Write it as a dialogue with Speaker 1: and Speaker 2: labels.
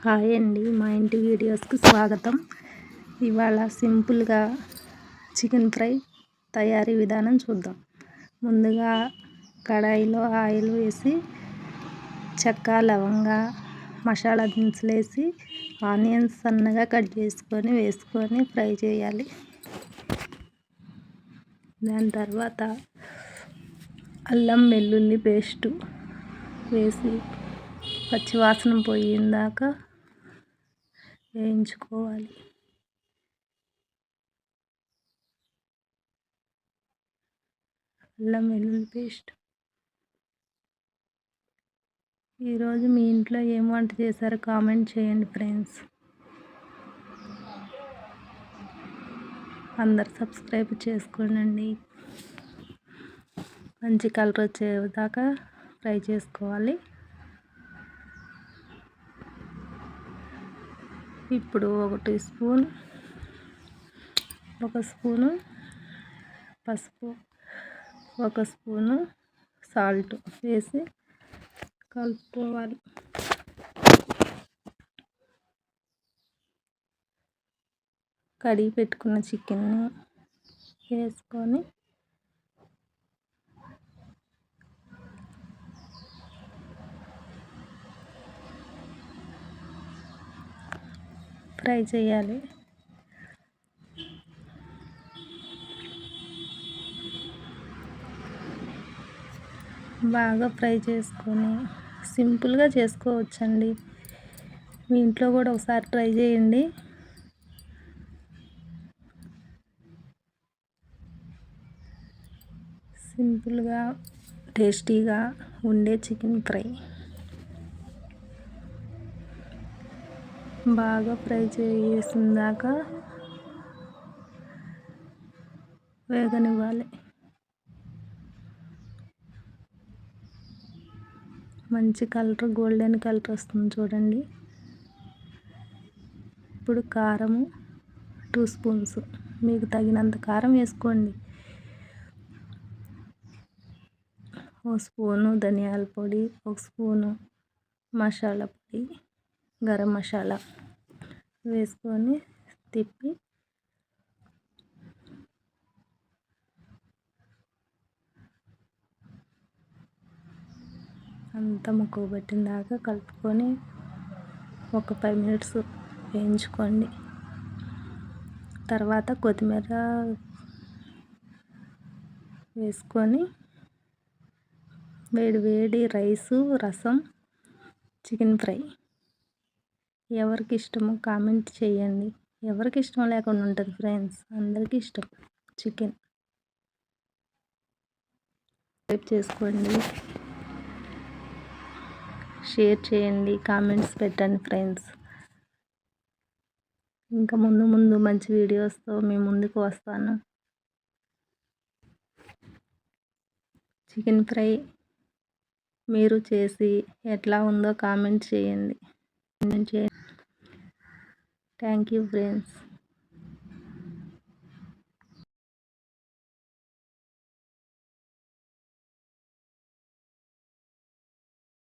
Speaker 1: Hi అండి, మా ఇంటి వీడియోస్కి స్వాగతం. ఇవాళ సింపుల్గా చికెన్ ఫ్రై తయారీ విధానం చూద్దాం. ముందుగా కడాయిలో ఆయిల్ వేసి చెక్క, లవంగ, మసాలా దినుసులు వేసి ఆనియన్స్ సన్నగా కట్ చేసుకొని వేసుకొని ఫ్రై చేయాలి. దాని తర్వాత అల్లం వెల్లుల్లి పేస్టు వేసి పచ్చివాసన పోయిందాక వేయించుకోవాలి. అల్లం వెల్లుల్లి పేస్ట్. ఈరోజు మీ ఇంట్లో ఏం వంట చేశారో కామెంట్ చేయండి ఫ్రెండ్స్. అందరు సబ్స్క్రైబ్ చేసుకోండి. మంచి కలర్ వచ్చేదాకా ఫ్రై చేసుకోవాలి. ఇప్పుడు ఒక స్పూను పసుపు, ఒక స్పూను సాల్ట్ వేసి కలుపుకోవాలి. కడిగి పెట్టుకున్న చికెన్ని వేసుకొని ఫ్రై చేయాలి. బాగా ఫ్రై చేసుకొని సింపుల్గా చేసుకోవచ్చండి. మీ ఇంట్లో కూడా ఒకసారి ట్రై చేయండి. సింపుల్గా టేస్టీగా ఉండే చికెన్ ఫ్రై. బాగా ఫ్రై చేసిందాక వేగనివ్వాలి. మంచి కలర్, గోల్డెన్ కలర్ వస్తుంది చూడండి. ఇప్పుడు కారము 2 స్పూన్స్, మీకు తగినంత కారం వేసుకోండి. 1 స్పూను ధనియాల పొడి, 1 స్పూను మసాలా పొడి, గరం మసాలా వేసుకొని తిప్పి అంతా ముక్కకు పట్టిన దాకా కలుపుకొని ఒక 5 మినిట్స్ వేయించుకోండి. తర్వాత కొత్తిమీర వేసుకొని వేడి రైసు, రసం, చికెన్ ఫ్రై. ఎవరికి ఇష్టమో కామెంట్ చేయండి. ఎవరికి ఇష్టం లేకుండా ఉంటుంది ఫ్రెండ్స్, అందరికీ ఇష్టం చికెన్. సబ్స్క్రైబ్ చేసుకోండి, షేర్ చేయండి, కామెంట్స్ పెట్టండి ఫ్రెండ్స్. ఇంకా ముందు మంచి వీడియోస్తో మీ ముందుకు వస్తాను. చికెన్ ఫ్రై మీరు చేసి ఎట్లా ఉందో కామెంట్ చేయండి. Thank you friends.